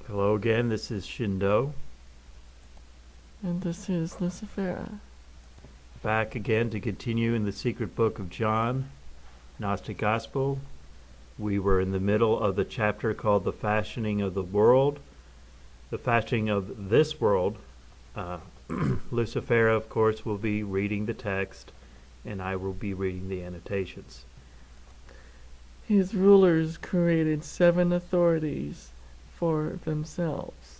Hello again, this is Shindo. And this is Lucifera. Back again to continue in the secret book of John, Gnostic Gospel. We were in the middle of the chapter called The Fashioning of the World. The fashioning of this world. Lucifera, of course, will be reading the text, and I will be reading the annotations. His rulers created 7 authorities for themselves.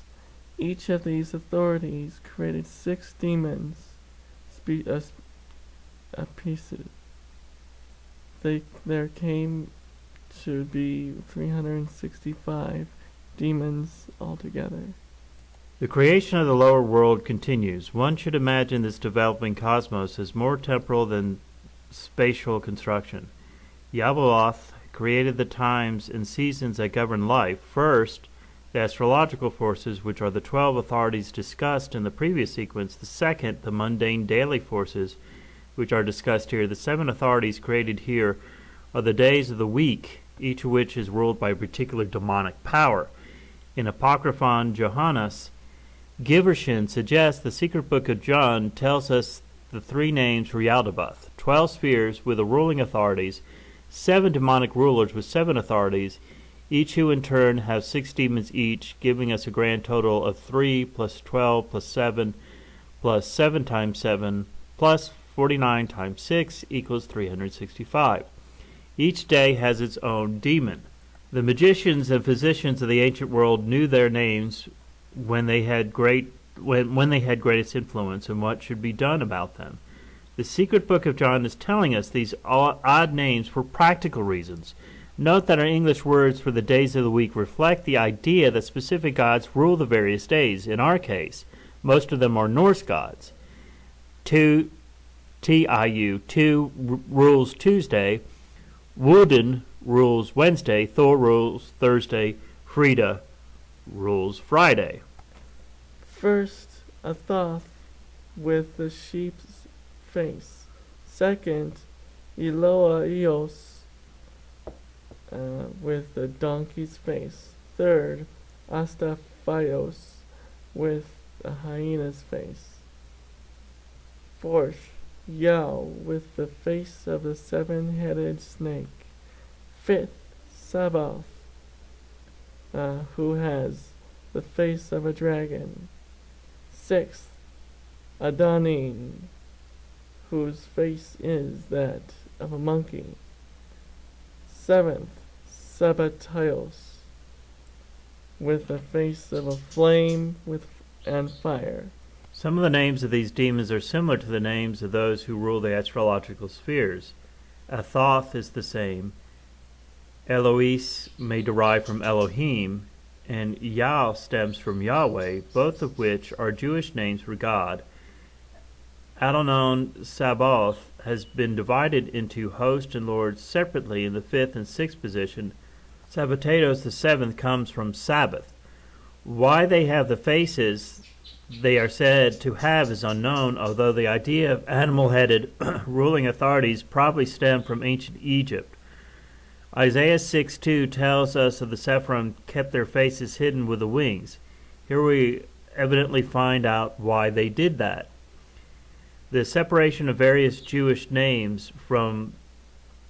Each of these authorities created 6 demons, pieces. There came to be 365 demons altogether. The creation of the lower world continues. One should imagine this developing cosmos as more temporal than spatial construction. Yahweh created the times and seasons that govern life. First, the astrological forces, which are the 12 authorities discussed in the previous sequence. The second, the mundane daily forces, which are discussed here. The 7 authorities created here are the days of the week, each of which is ruled by a particular demonic power. In Apocryphon Johannes, Givershin suggests the secret book of John tells us the 3 names for Yaldabaoth, 12 spheres with the ruling authorities, 7 demonic rulers with 7 authorities, each who in turn have 6 demons each, giving us a grand total of 3 plus 12 plus 7 plus 7 times 7 plus 49 times 6 equals 365. Each day has its own demon. The magicians and physicians of the ancient world knew their names when they had greatest influence and what should be done about them. The secret book of John is telling us these odd names for practical reasons. Note that our English words for the days of the week reflect the idea that specific gods rule the various days. In our case, most of them are Norse gods. Tu rules Tuesday, Woden rules Wednesday, Thor rules Thursday, Frida rules Friday. First, a Thoth with the sheep's face. Second, Eloa Eos with the donkey's face. Third, Astaphios with the hyena's face. Fourth, Yao with the face of the 7-headed snake. Fifth, Sabaoth, who has the face of a dragon. Sixth, Adanin, whose face is that of a monkey. Seventh, Sabataios, with the face of a flame and fire. Some of the names of these demons are similar to the names of those who rule the astrological spheres. Athoth is the same. Elois may derive from Elohim, and Yah stems from Yahweh, both of which are Jewish names for God. Adonai Sabaoth has been divided into host and lord separately in the 5th and 6th position. Sabbatatos, the 7th, comes from Sabbath. Why they have the faces they are said to have is unknown, although the idea of animal-headed ruling authorities probably stemmed from ancient Egypt. Isaiah 6:2 tells us of the Sephirim kept their faces hidden with the wings. Here we evidently find out why they did that. The separation of various Jewish names from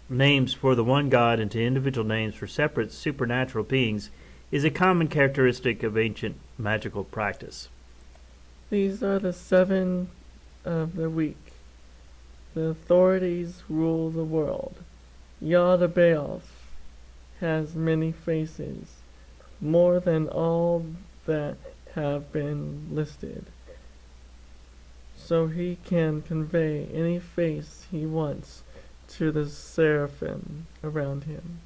names for the one God into individual names for separate supernatural beings is a common characteristic of ancient magical practice. These are the 7 of the week. The authorities rule the world. Yaldabaoth has many faces, more than all that have been listed, so he can convey any face he wants to the seraphim around him.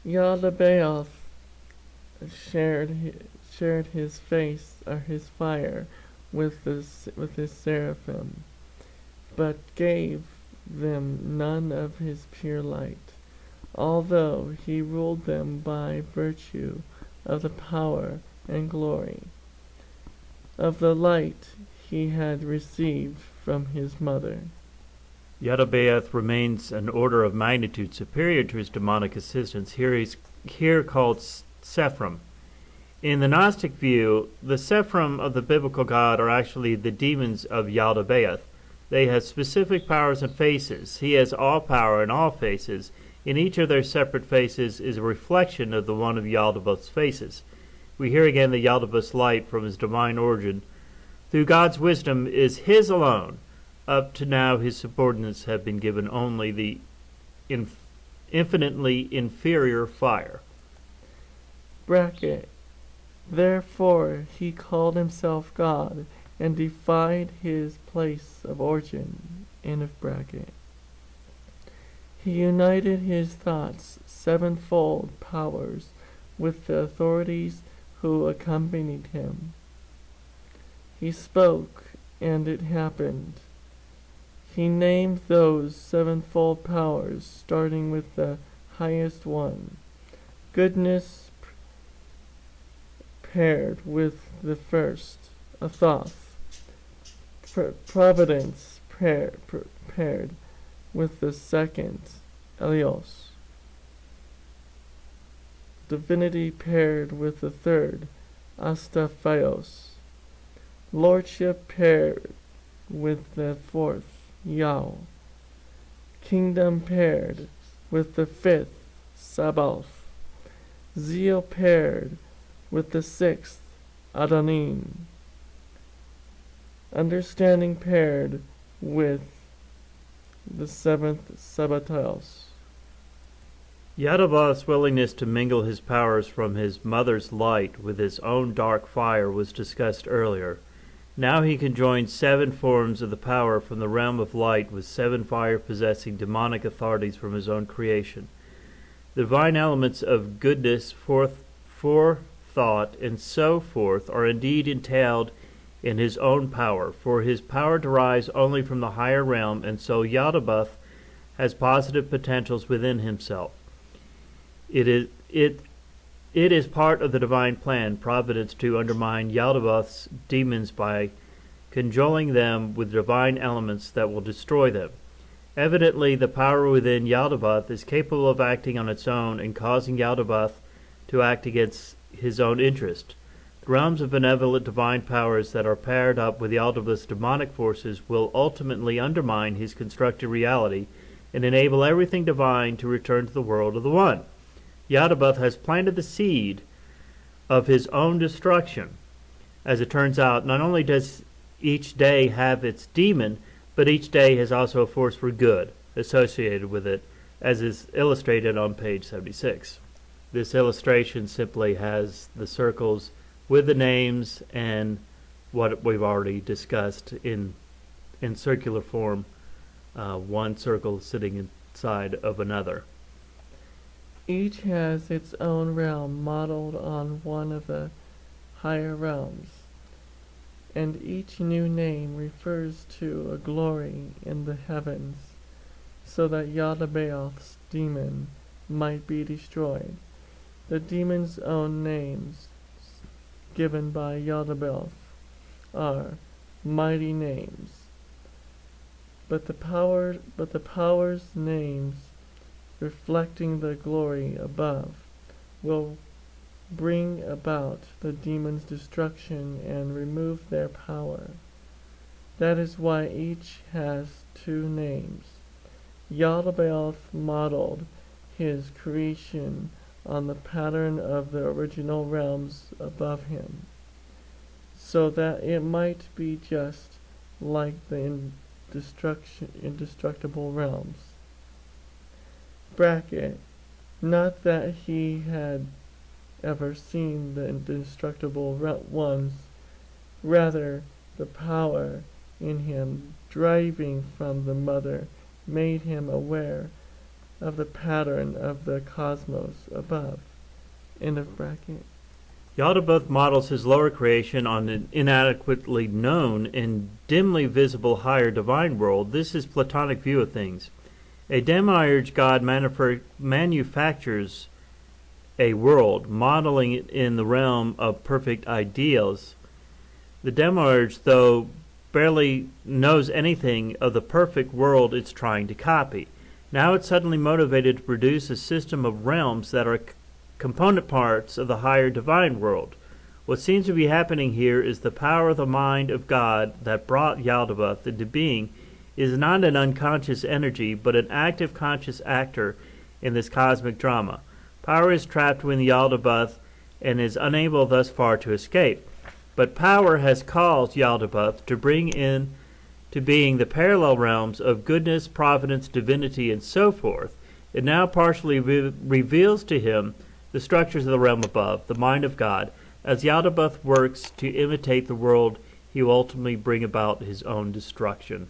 Yaldabaoth shared his face or his fire with his seraphim, but gave them none of his pure light, although he ruled them by virtue of the power and glory of the light he had received from his mother. Yaldabaoth remains an order of magnitude superior to his demonic assistants, here called Sephirim. In the Gnostic view, the Sephrim of the biblical God are actually the demons of Yaldabaoth. They have specific powers and faces. He has all power and all faces. In each of their separate faces is a reflection of the one of Yaldabaoth's faces. We hear again the Yaldabaoth's light from his divine origin. Through God's wisdom is his alone. Up to now his subordinates have been given only the infinitely inferior fire. Bracket. Therefore he called himself God, and defied his place of origin. End of bracket. He united his thoughts, sevenfold powers, with the authorities who accompanied him. He spoke, and it happened. He named those sevenfold powers, starting with the highest one. Goodness paired with the first, Athoth. Providence paired with the second, Elios. Divinity paired with the third, Astaphios. Lordship paired with the fourth, Yao. Kingdom paired with the fifth, Sabaoth. Zeal paired with the sixth, Adonim. Understanding paired with the seventh, Sabatos. Yaldabaoth's willingness to mingle his powers from his mother's light with his own dark fire was discussed earlier. Now he can join 7 forms of the power from the realm of light with 7 fire-possessing demonic authorities from his own creation. The divine elements of goodness, forethought, and so forth are indeed entailed in his own power, for his power derives only from the higher realm, and so Yaldabaoth has positive potentials within himself. It is part of the divine plan, providence, to undermine Yaldabaoth's demons by cajoling them with divine elements that will destroy them. Evidently, the power within Yaldabaoth is capable of acting on its own and causing Yaldabaoth to act against his own interest. The realms of benevolent divine powers that are paired up with Yaldabaoth's demonic forces will ultimately undermine his constructed reality and enable everything divine to return to the world of the One. Yaldabaoth has planted the seed of his own destruction. As it turns out, not only does each day have its demon, but each day has also a force for good associated with it, as is illustrated on page 76. This illustration simply has the circles with the names and what we've already discussed in circular form, one circle sitting inside of another. Each has its own realm modeled on one of the higher realms, and each new name refers to a glory in the heavens, so that Yaldabaoth's demon might be destroyed. The demon's own names given by Yaldabaoth are mighty names, but the power's names reflecting the glory above will bring about the demon's destruction and remove their power. That is why each has 2 names. Yaldabaoth modeled his creation on the pattern of the original realms above him, so that it might be just like the indestructible realms. Bracket. Not that he had ever seen the indestructible ones, rather the power in him driving from the mother made him aware of the pattern of the cosmos above. End of bracket. Yaldabaoth models his lower creation on an inadequately known and dimly visible higher divine world. This is Platonic view of things. A demiurge god manufactures a world, modeling it in the realm of perfect ideals. The demiurge, though, barely knows anything of the perfect world it's trying to copy. Now it's suddenly motivated to produce a system of realms that are component parts of the higher divine world. What seems to be happening here is the power of the mind of God that brought Yaldabaoth into being is not an unconscious energy, but an active conscious actor in this cosmic drama. Power is trapped within Yaldabaoth and is unable thus far to escape. But power has caused Yaldabaoth to bring in to being the parallel realms of goodness, providence, divinity, and so forth. It now partially reveals to him the structures of the realm above, the mind of God. As Yaldabaoth works to imitate the world, he will ultimately bring about his own destruction.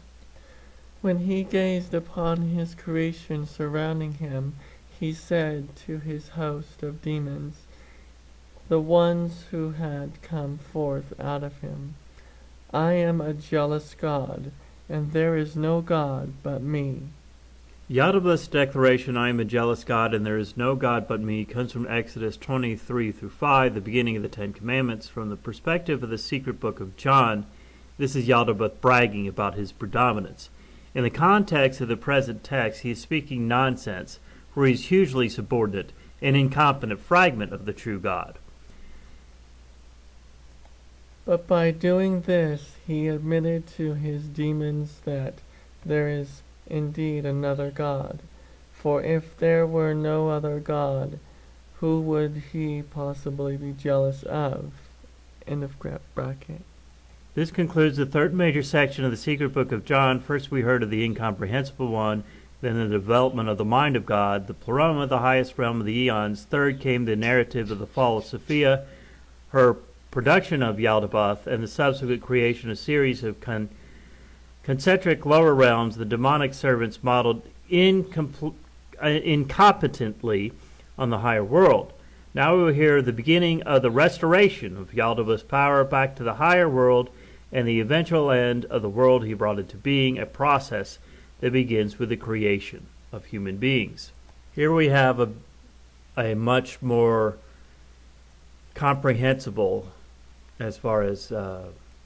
When he gazed upon his creation surrounding him, he said to his host of demons, the ones who had come forth out of him, I am a jealous God, and there is no God but me. Yaldabaoth's declaration, I am a jealous God, and there is no God but me, comes from Exodus 23 through 5, the beginning of the Ten Commandments. From the perspective of the secret book of John, this is Yaldabaoth bragging about his predominance. In the context of the present text, he is speaking nonsense, for he is hugely subordinate, an incompetent fragment of the true God. But by doing this, he admitted to his demons that there is indeed another God. For if there were no other God, who would he possibly be jealous of? End of bracket. This concludes the third major section of the secret book of John. First we heard of the incomprehensible one, then the development of the mind of God, the pleroma, the highest realm of the eons. Third came the narrative of the fall of Sophia, her production of Yaldabaoth, and the subsequent creation of a series of concentric lower realms, the demonic servants modeled incompetently on the higher world. Now we will hear the beginning of the restoration of Yaldabaoth's power back to the higher world and the eventual end of the world he brought into being, a process that begins with the creation of human beings. Here we have a much more comprehensible, as far as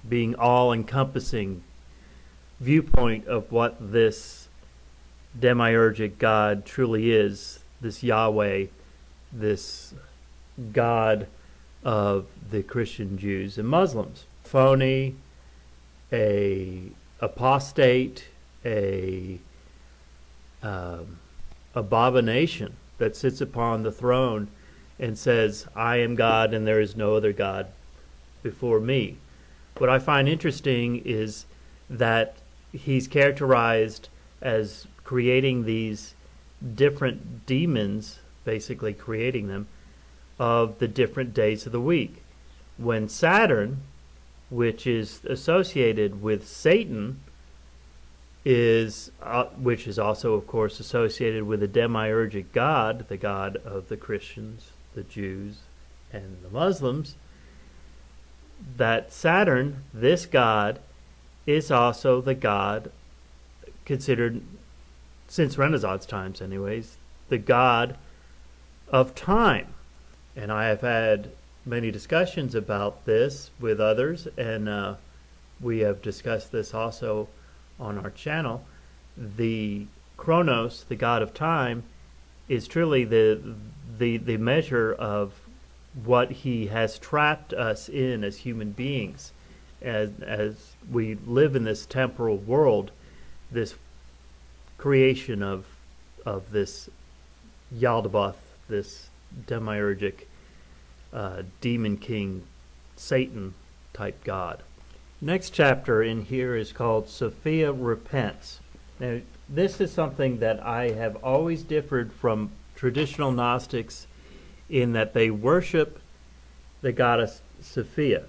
being all-encompassing viewpoint of what this demiurgic God truly is, this Yahweh, this God of the Christian Jews and Muslims. Phony, a apostate, a abomination that sits upon the throne and says, I am God and there is no other God before me. What I find interesting is that he's characterized as creating these different demons, basically creating them, of the different days of the week. When Saturn, which is associated with Satan, which is also, of course, associated with the demiurgic God, the God of the Christians, the Jews, and the Muslims, that Saturn, this God, is also the God considered, since Renaissance times anyways, the God of time. And I have had many discussions about this with others, and we have discussed this also on our channel. The Chronos, the God of time, is truly the measure of what he has trapped us in as human beings, as we live in this temporal world, this creation of this Yaldabaoth, this demiurgic demon king, Satan type God. Next chapter in here is called Sophia Repents. Now, this is something that I have always differed from traditional Gnostics in that they worship the goddess Sophia.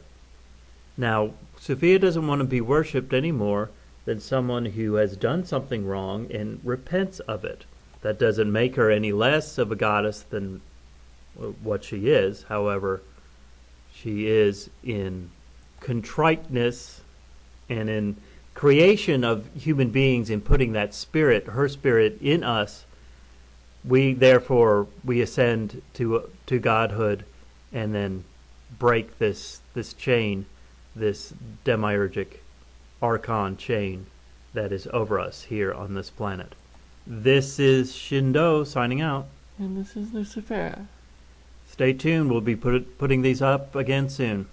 Now, Sophia doesn't want to be worshipped any more than someone who has done something wrong and repents of it. That doesn't make her any less of a goddess than what she is. However, she is in contriteness and in creation of human beings, in putting that spirit, her spirit, in us. We ascend to godhood and then break this chain, this demiurgic archon chain that is over us here on this planet. This is Shindo signing out. And this is Lucifer. Stay tuned. We'll be putting these up again soon.